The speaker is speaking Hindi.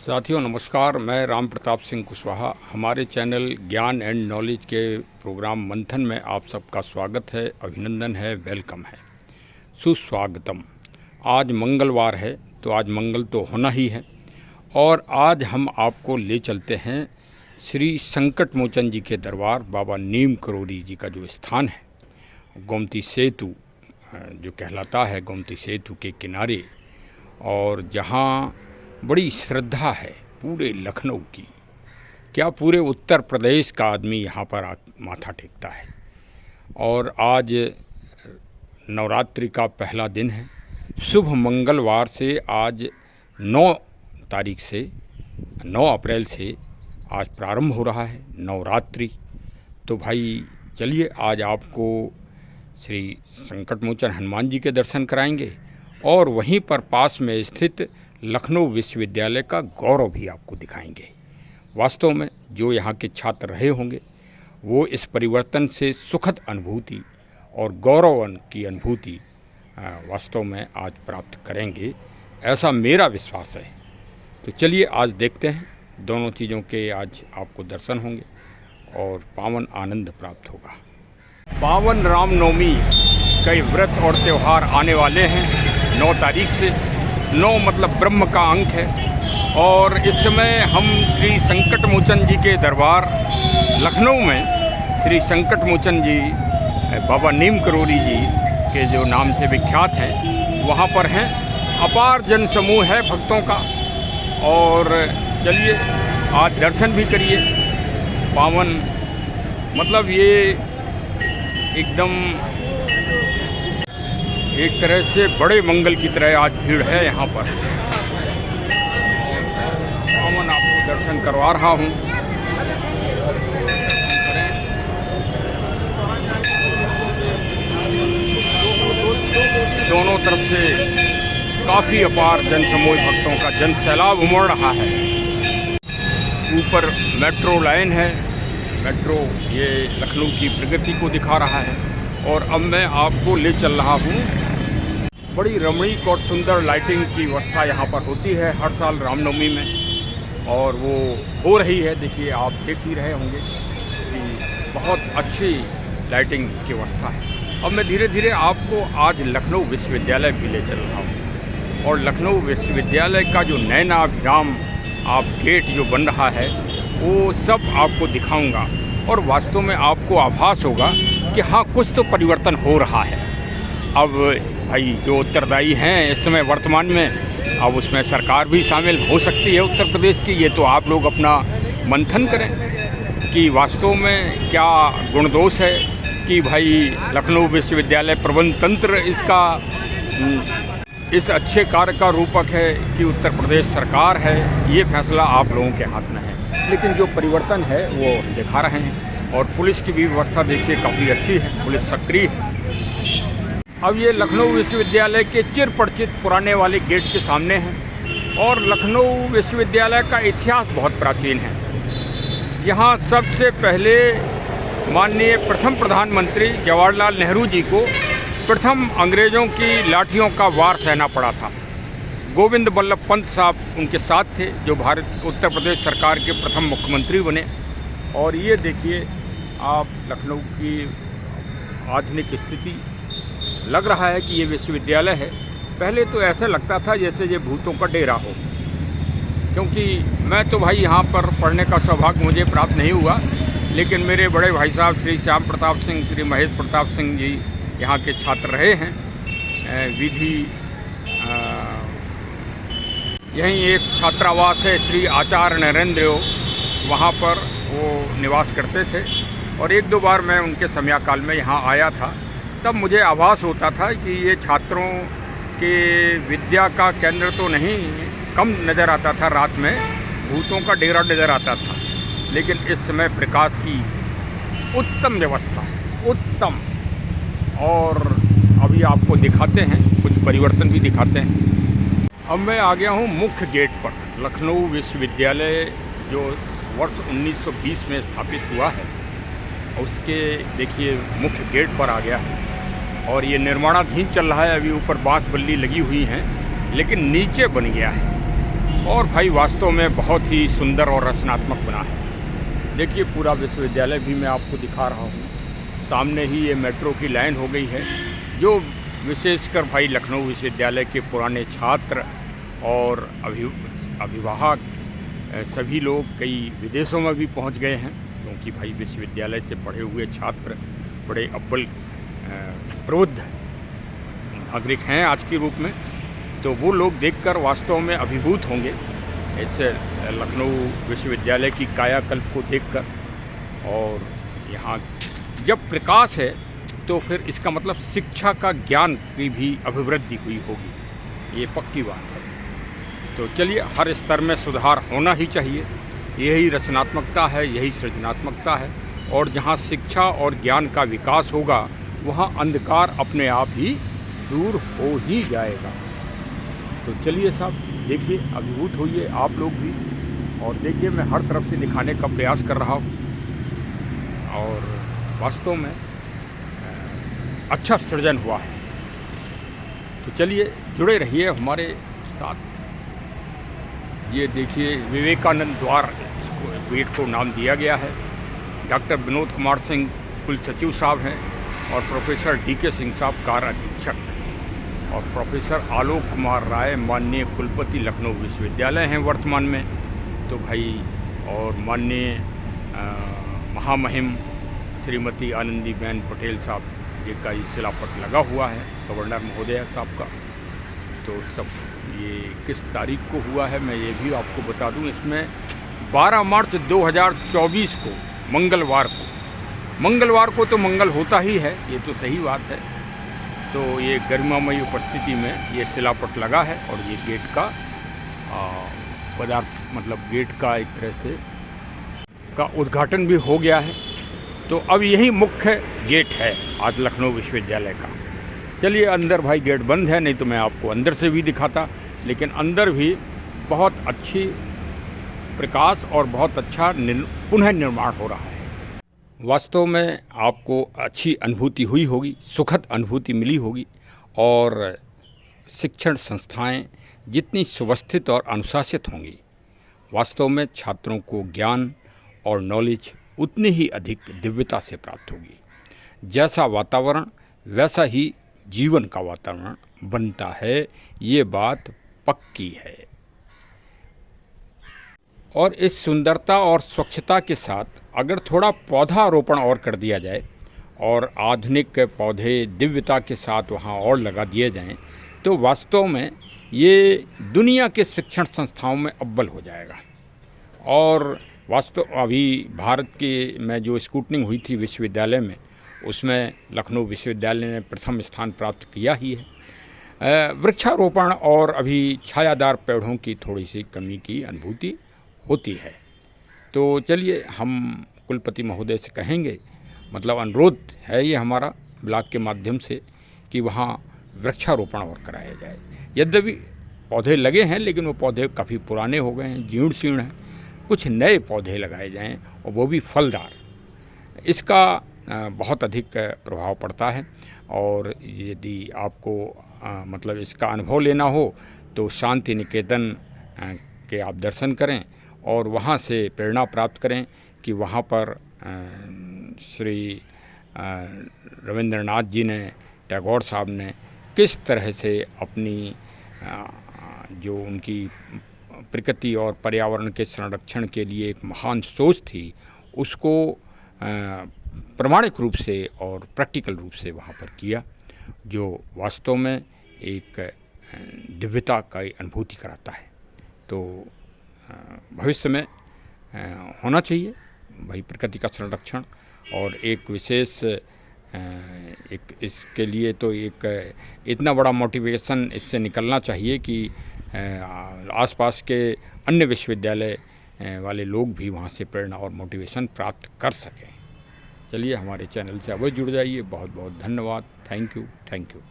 साथियों नमस्कार, मैं राम प्रताप सिंह कुशवाहा। हमारे चैनल ज्ञान एंड नॉलेज के प्रोग्राम मंथन में आप सबका स्वागत है, अभिनंदन है, वेलकम है, सुस्वागतम। आज मंगलवार है तो आज मंगल तो होना ही है और आज हम आपको ले चलते हैं श्री संकट मोचन जी के दरबार बाबा नीम करोली जी का जो स्थान है, गोमती सेतु जो कहलाता है, गोमती सेतु के किनारे, और जहाँ बड़ी श्रद्धा है पूरे लखनऊ की, क्या पूरे उत्तर प्रदेश का आदमी यहाँ पर माथा टेकता है। और आज नवरात्रि का पहला दिन है, शुभ मंगलवार से आज 9 तारीख से 9 अप्रैल से आज प्रारंभ हो रहा है नवरात्रि। तो भाई चलिए आज आपको श्री संकट मोचन हनुमान जी के दर्शन कराएंगे और वहीं पर पास में स्थित लखनऊ विश्वविद्यालय का गौरव भी आपको दिखाएंगे। वास्तव में जो यहाँ के छात्र रहे होंगे वो इस परिवर्तन से सुखद अनुभूति और गौरव की अनुभूति वास्तव में आज प्राप्त करेंगे, ऐसा मेरा विश्वास है। तो चलिए आज देखते हैं, दोनों चीज़ों के आज आपको दर्शन होंगे और पावन आनंद प्राप्त होगा। पावन रामनवमी कई व्रत और त्यौहार आने वाले हैं 9 तारीख से। 9 मतलब ब्रह्म का अंक है और इस समय हम श्री संकट मोचन जी के दरबार लखनऊ में श्री संकट मोचन जी बाबा नीम करोली जी के जो नाम से विख्यात हैं वहाँ पर हैं। अपार जन समूह है भक्तों का और चलिए आज दर्शन भी करिए। पावन मतलब ये एकदम एक तरह से बड़े मंगल की तरह आज भीड़ है यहाँ पर। पावन आपको दर्शन करवा रहा हूँ। दोनों तरफ से काफ़ी अपार जनसमूह भक्तों का जन सैलाब उमड़ रहा है। ऊपर मेट्रो लाइन है, मेट्रो ये लखनऊ की प्रगति को दिखा रहा है। और अब मैं आपको ले चल रहा हूँ, बड़ी रमणीक और सुंदर लाइटिंग की व्यवस्था यहाँ पर होती है हर साल रामनवमी में, और वो हो रही है। देखिए आप देख ही रहे होंगे कि बहुत अच्छी लाइटिंग की व्यवस्था है। अब मैं धीरे धीरे आपको आज लखनऊ विश्वविद्यालय भी ले चल रहा हूँ और लखनऊ विश्वविद्यालय का जो नैनाभिराम आप गेट जो बन रहा है वो सब आपको दिखाऊँगा और वास्तव में आपको आभास होगा कि हाँ कुछ तो परिवर्तन हो रहा है। अब भाई जो उत्तरदायी हैं इस समय वर्तमान में, अब उसमें सरकार भी शामिल हो सकती है उत्तर प्रदेश की। ये तो आप लोग अपना मंथन करें कि वास्तव में क्या गुणदोष है कि भाई लखनऊ विश्वविद्यालय प्रबंध तंत्र इसका इस अच्छे कार्य का रूपक है कि उत्तर प्रदेश सरकार है। ये फैसला आप लोगों के हाथ में है, लेकिन जो परिवर्तन है वो दिखा रहे हैं। और पुलिस की भी व्यवस्था देखिए काफ़ी अच्छी है, पुलिस सक्रिय है। अब ये लखनऊ विश्वविद्यालय के चिर परिचित पुराने वाले गेट के सामने हैं और लखनऊ विश्वविद्यालय का इतिहास बहुत प्राचीन है। यहाँ सबसे पहले माननीय प्रथम प्रधानमंत्री जवाहरलाल नेहरू जी को प्रथम अंग्रेज़ों की लाठियों का वार सहना पड़ा था। गोविंद बल्लभ पंत साहब उनके साथ थे जो भारत उत्तर प्रदेश सरकार के प्रथम मुख्यमंत्री बने। और ये देखिए आप लखनऊ की आधुनिक स्थिति, लग रहा है कि ये विश्वविद्यालय है। पहले तो ऐसा लगता था जैसे ये भूतों का डेरा हो, क्योंकि मैं तो भाई यहाँ पर पढ़ने का सौभाग्य मुझे प्राप्त नहीं हुआ, लेकिन मेरे बड़े भाई साहब श्री श्याम प्रताप सिंह, श्री महेश प्रताप सिंह जी यहाँ के छात्र रहे हैं। विधि यहीं एक छात्रावास है श्री आचार्य नरेंद्र, वहाँ पर वो निवास करते थे और 1-2 बार मैं उनके समयाकाल में यहाँ आया था। तब मुझे आभास होता था कि ये छात्रों के विद्या का केंद्र तो नहीं, कम नज़र आता था, रात में भूतों का डेरा नज़र आता था। लेकिन इस समय प्रकाश की उत्तम व्यवस्था, उत्तम। और अभी आपको दिखाते हैं, कुछ परिवर्तन भी दिखाते हैं। अब मैं आ गया हूँ मुख्य गेट पर। लखनऊ विश्वविद्यालय जो वर्ष 1920 में स्थापित हुआ है, उसके देखिए मुख्य गेट पर आ गया है और ये निर्माणाधीन चल रहा है। अभी ऊपर बांस बल्ली लगी हुई हैं, लेकिन नीचे बन गया है। और भाई वास्तव में बहुत ही सुंदर और रचनात्मक बना है। देखिए पूरा विश्वविद्यालय भी मैं आपको दिखा रहा हूँ। सामने ही ये मेट्रो की लाइन हो गई है, जो विशेषकर भाई लखनऊ विश्वविद्यालय के पुराने छात्र और अभिभावक सभी लोग कई विदेशों में भी पहुंच गए हैं, क्योंकि भाई विश्वविद्यालय से पढ़े हुए छात्र बड़े अव्वल प्रबुद्ध नागरिक हैं आज के रूप में। तो वो लोग देखकर वास्तव में अभिभूत होंगे इस लखनऊ विश्वविद्यालय की कायाकल्प को देखकर। और यहाँ जब प्रकाश है तो फिर इसका मतलब शिक्षा का ज्ञान की भी अभिवृद्धि हुई होगी, ये पक्की बात है। तो चलिए, हर स्तर में सुधार होना ही चाहिए, यही रचनात्मकता है, यही सृजनात्मकता है। और जहाँ शिक्षा और ज्ञान का विकास होगा वहाँ अंधकार अपने आप ही दूर हो ही जाएगा। तो चलिए साहब, देखिए, अभिभूत होइए आप लोग भी। और देखिए, मैं हर तरफ से दिखाने का प्रयास कर रहा हूँ और वास्तव में अच्छा सृजन हुआ है। तो चलिए, जुड़े रहिए हमारे साथ। ये देखिए, विवेकानंद द्वार इसको गेट को नाम दिया गया है। डॉक्टर विनोद कुमार सिंह कुल सचिव साहब हैं और प्रोफेसर DK सिंह साहब कार्य अधीक्षक और प्रोफेसर आलोक कुमार राय माननीय कुलपति लखनऊ विश्वविद्यालय हैं वर्तमान में। तो भाई, और माननीय महामहिम श्रीमती आनंदीबेन पटेल साहब जी का ये शिलापट लगा हुआ है, गवर्नर महोदय साहब का। तो सब ये किस तारीख को हुआ है मैं ये भी आपको बता दूं। इसमें 12 मार्च 2024 को मंगलवार को तो मंगल होता ही है, ये तो सही बात है। तो ये गरिमामयी उपस्थिति में ये शिलापट लगा है और ये गेट का पदार्थ मतलब गेट का एक तरह से का उद्घाटन भी हो गया है। तो अब यही मुख्य गेट है आज लखनऊ विश्वविद्यालय का। चलिए, अंदर भाई गेट बंद है, नहीं तो मैं आपको अंदर से भी दिखाता, लेकिन अंदर भी बहुत अच्छी प्रकाश और बहुत अच्छा पुनः निर्माण हो रहा है। वास्तव में आपको अच्छी अनुभूति हुई होगी, सुखद अनुभूति मिली होगी। और शिक्षण संस्थाएं जितनी सुव्यवस्थित और अनुशासित होंगी, वास्तव में छात्रों को ज्ञान और नॉलेज उतनी ही अधिक दिव्यता से प्राप्त होगी। जैसा वातावरण वैसा ही जीवन का वातावरण बनता है, ये बात पक्की है। और इस सुंदरता और स्वच्छता के साथ अगर थोड़ा पौधारोपण और कर दिया जाए और आधुनिक पौधे दिव्यता के साथ वहाँ और लगा दिए जाएं, तो वास्तव में ये दुनिया के शिक्षण संस्थाओं में अव्वल हो जाएगा। और वास्तव अभी भारत के में जो स्कूटनिंग हुई थी विश्वविद्यालय में, उसमें लखनऊ विश्वविद्यालय ने प्रथम स्थान प्राप्त किया ही है। वृक्षारोपण और अभी छायादार पेड़ों की थोड़ी सी कमी की अनुभूति होती है। तो चलिए, हम कुलपति महोदय से कहेंगे, मतलब अनुरोध है ये हमारा ब्लॉक के माध्यम से, कि वहाँ वृक्षारोपण और कराया जाए। यद्यपि पौधे लगे हैं, लेकिन वो पौधे काफ़ी पुराने हो गए हैं, जीर्ण शीर्ण हैं। कुछ नए पौधे लगाए जाएं और वो भी फलदार। इसका बहुत अधिक प्रभाव पड़ता है। और यदि आपको मतलब इसका अनुभव लेना हो तो शांति निकेतन के आप दर्शन करें और वहाँ से प्रेरणा प्राप्त करें कि वहाँ पर श्री रविंद्रनाथ जी ने, टैगोर साहब ने किस तरह से अपनी जो उनकी प्रकृति और पर्यावरण के संरक्षण के लिए एक महान सोच थी, उसको प्रामाणिक रूप से और प्रैक्टिकल रूप से वहाँ पर किया, जो वास्तव में एक दिव्यता का अनुभूति कराता है। तो भविष्य में होना चाहिए भाई प्रकृति का संरक्षण। और एक विशेष एक इसके लिए तो एक इतना बड़ा मोटिवेशन इससे निकलना चाहिए कि आसपास के अन्य विश्वविद्यालय वाले लोग भी वहाँ से प्रेरणा और मोटिवेशन प्राप्त कर सकें। चलिए, हमारे चैनल से अवश्य जुड़ जाइए। बहुत बहुत धन्यवाद। Thank you.